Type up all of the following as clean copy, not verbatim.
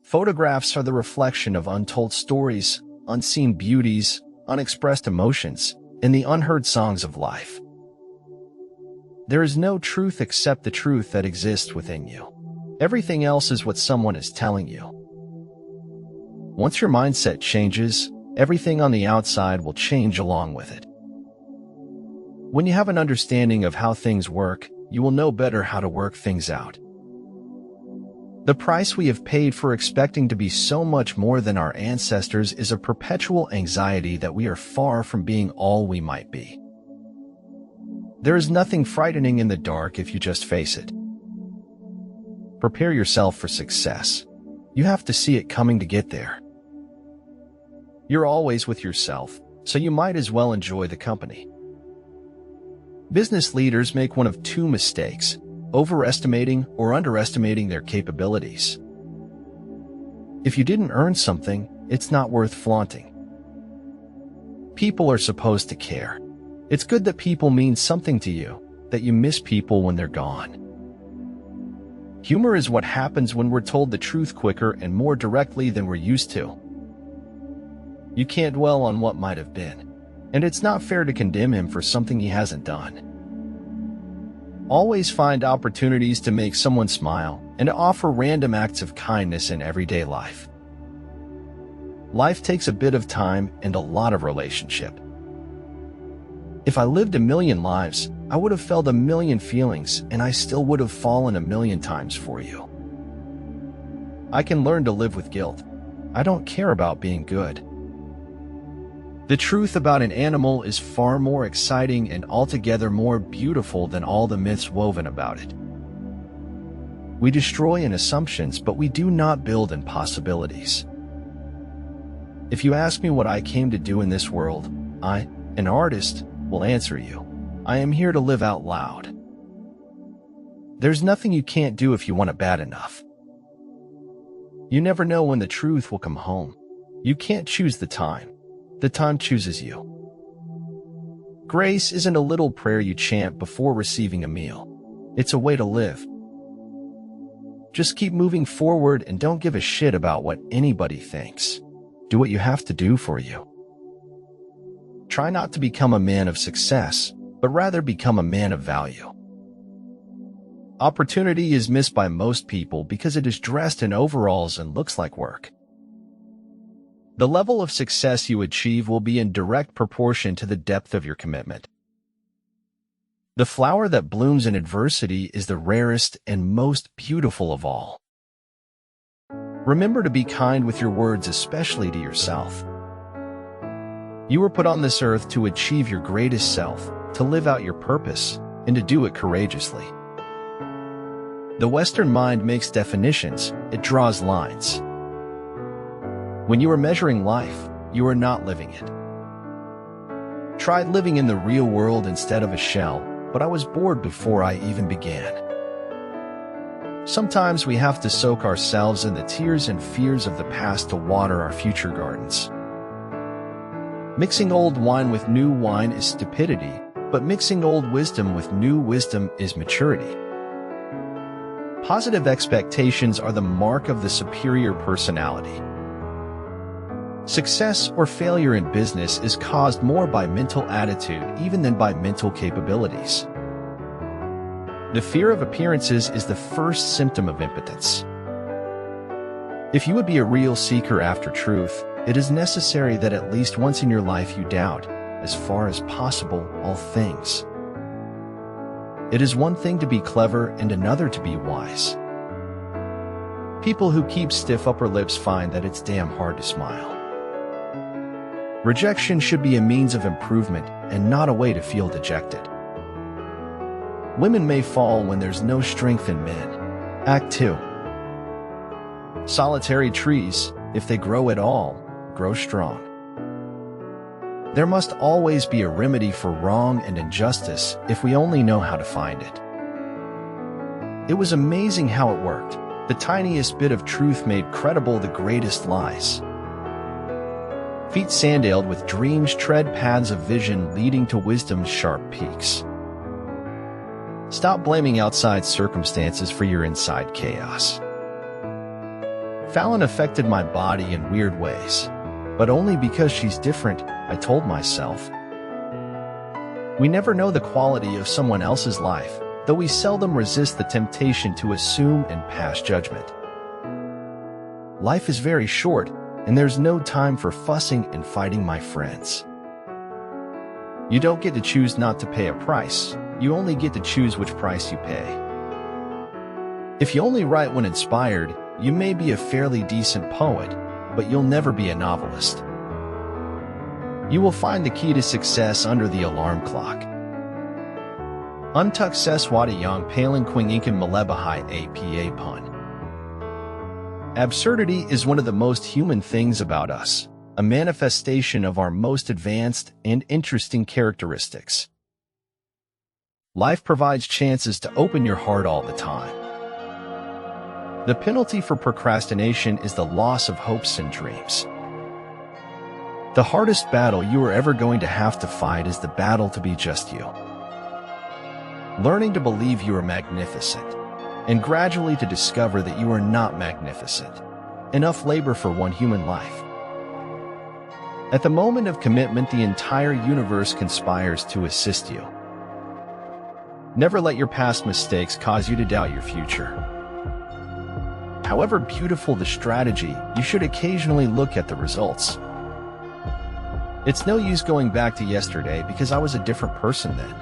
Photographs are the reflection of untold stories, unseen beauties, unexpressed emotions, and the unheard songs of life. There is no truth except the truth that exists within you. Everything else is what someone is telling you. Once your mindset changes, everything on the outside will change along with it. When you have an understanding of how things work, you will know better how to work things out. The price we have paid for expecting to be so much more than our ancestors is a perpetual anxiety that we are far from being all we might be. There is nothing frightening in the dark if you just face it. Prepare yourself for success. You have to see it coming to get there. You're always with yourself, so you might as well enjoy the company. Business leaders make one of two mistakes: overestimating or underestimating their capabilities. If you didn't earn something, it's not worth flaunting. People are supposed to care. It's good that people mean something to you, that you miss people when they're gone. Humor is what happens when we're told the truth quicker and more directly than we're used to. You can't dwell on what might have been, and it's not fair to condemn him for something he hasn't done. Always find opportunities to make someone smile and to offer random acts of kindness in everyday life. Life takes a bit of time and a lot of relationship. If I lived a million lives, I would have felt a million feelings, and I still would have fallen a million times for you. I can learn to live with guilt. I don't care about being good. The truth about an animal is far more exciting and altogether more beautiful than all the myths woven about it. We destroy in assumptions, but we do not build in possibilities. If you ask me what I came to do in this world, I, an artist, will answer you. I am here to live out loud. There's nothing you can't do if you want it bad enough. You never know when the truth will come home. You can't choose the time. The time chooses you. Grace isn't a little prayer you chant before receiving a meal. It's a way to live. Just keep moving forward and don't give a shit about what anybody thinks. Do what you have to do for you. Try not to become a man of success, but rather become a man of value. Opportunity is missed by most people because it is dressed in overalls and looks like work. The level of success you achieve will be in direct proportion to the depth of your commitment. The flower that blooms in adversity is the rarest and most beautiful of all. Remember to be kind with your words, especially to yourself. You were put on this earth to achieve your greatest self, to live out your purpose, and to do it courageously. The Western mind makes definitions, it draws lines. When you are measuring life, you are not living it. Tried living in the real world instead of a shell, but I was bored before I even began. Sometimes we have to soak ourselves in the tears and fears of the past to water our future gardens. Mixing old wine with new wine is stupidity, but mixing old wisdom with new wisdom is maturity. Positive expectations are the mark of the superior personality. Success or failure in business is caused more by mental attitude even than by mental capabilities. The fear of appearances is the first symptom of impotence. If you would be a real seeker after truth, it is necessary that at least once in your life you doubt, as far as possible, all things. It is one thing to be clever and another to be wise. People who keep stiff upper lips find that it's damn hard to smile. Rejection should be a means of improvement and not a way to feel dejected. Women may fall when there's no strength in men. Act 2. Solitary trees, if they grow at all, grow strong. There must always be a remedy for wrong and injustice if we only know how to find it. It was amazing how it worked. The tiniest bit of truth made credible the greatest lies. Feet sandaled with dreams tread paths of vision leading to wisdom's sharp peaks. Stop blaming outside circumstances for your inside chaos. Fallon affected my body in weird ways, but only because she's different, I told myself. We never know the quality of someone else's life, though we seldom resist the temptation to assume and pass judgment. Life is very short, and there's no time for fussing and fighting, my friends. You don't get to choose not to pay a price. You only get to choose which price you pay. If you only write when inspired, you may be a fairly decent poet, but you'll never be a novelist. You will find the key to success under the alarm clock. Untuck seswada yang paling quing inkan malebahai apa pun. Absurdity is one of the most human things about us, a manifestation of our most advanced and interesting characteristics. Life provides chances to open your heart all the time. The penalty for procrastination is the loss of hopes and dreams. The hardest battle you are ever going to have to fight is the battle to be just you. Learning to believe you are magnificent, and gradually to discover that you are not magnificent. Enough labor for one human life. At the moment of commitment, the entire universe conspires to assist you. Never let your past mistakes cause you to doubt your future. However beautiful the strategy, you should occasionally look at the results. It's no use going back to yesterday because I was a different person then.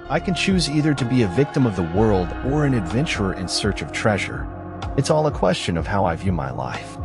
I can choose either to be a victim of the world or an adventurer in search of treasure. It's all a question of how I view my life.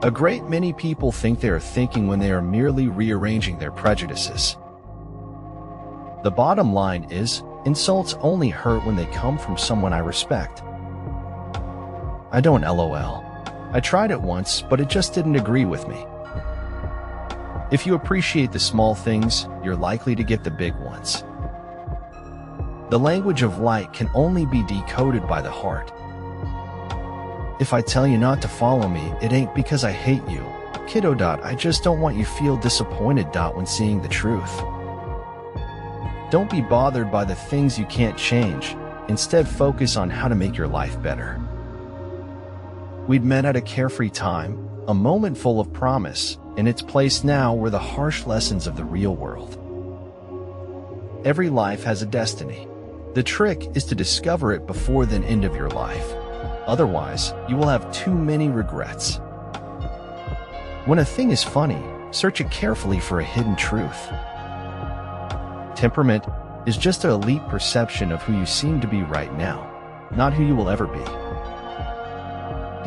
A great many people think they are thinking when they are merely rearranging their prejudices. The bottom line is, insults only hurt when they come from someone I respect. I don't LOL. I tried it once, but it just didn't agree with me. If you appreciate the small things, you're likely to get the big ones. The language of light can only be decoded by the heart. If I tell you not to follow me, it ain't because I hate you, kiddo. I just don't want you feel disappointed when seeing the truth. Don't be bothered by the things you can't change. Instead, focus on how to make your life better. We'd met at a carefree time, a moment full of promise. In its place now were the harsh lessons of the real world. Every life has a destiny. The trick is to discover it before the end of your life. Otherwise, you will have too many regrets. When a thing is funny, search it carefully for a hidden truth. Temperament is just an elite perception of who you seem to be right now, not who you will ever be.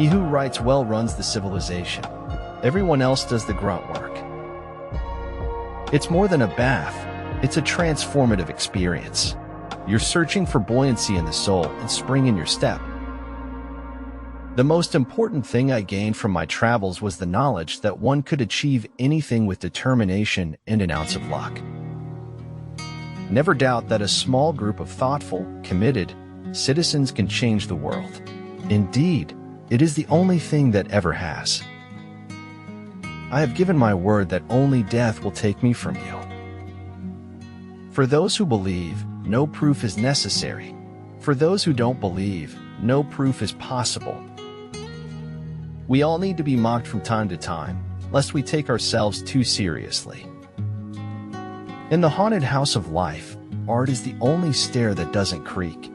He who writes well runs the civilization. Everyone else does the grunt work. It's more than a bath, it's a transformative experience. You're searching for buoyancy in the soul and spring in your step. The most important thing I gained from my travels was the knowledge that one could achieve anything with determination and an ounce of luck. Never doubt that a small group of thoughtful, committed citizens can change the world. Indeed, it is the only thing that ever has. I have given my word that only death will take me from you. For those who believe, no proof is necessary. For those who don't believe, no proof is possible. We all need to be mocked from time to time, lest we take ourselves too seriously. In the haunted house of life, art is the only stair that doesn't creak.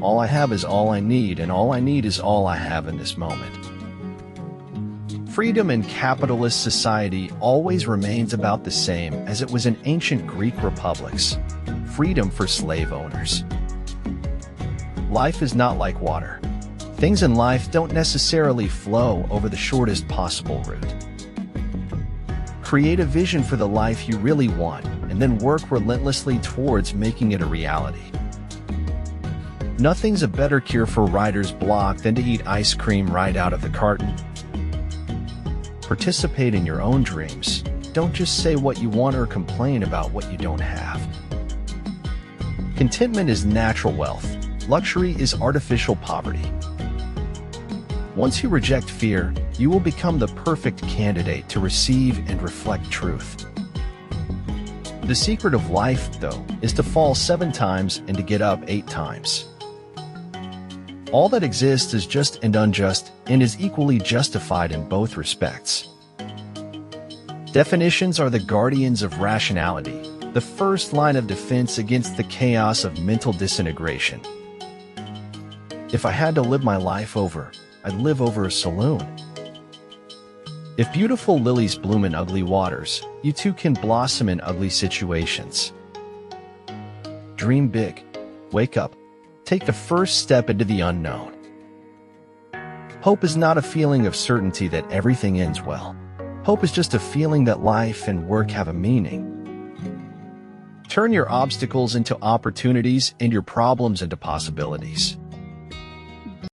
All I have is all I need, and all I need is all I have in this moment. Freedom in capitalist society always remains about the same as it was in ancient Greek republics. Freedom for slave owners. Life is not like water. Things in life don't necessarily flow over the shortest possible route. Create a vision for the life you really want, and then work relentlessly towards making it a reality. Nothing's a better cure for writer's block than to eat ice cream right out of the carton. Participate in your own dreams. Don't just say what you want or complain about what you don't have. Contentment is natural wealth. Luxury is artificial poverty. Once you reject fear, you will become the perfect candidate to receive and reflect truth. The secret of life, though, is to fall 7 times and to get up 8 times. All that exists is just and unjust and is equally justified in both respects. Definitions are the guardians of rationality, the first line of defense against the chaos of mental disintegration. If I had to live my life over, I'd live over a saloon. If beautiful lilies bloom in ugly waters, you too can blossom in ugly situations. Dream big. Wake up. Take the first step into the unknown. Hope is not a feeling of certainty that everything ends well. Hope is just a feeling that life and work have a meaning. Turn your obstacles into opportunities and your problems into possibilities.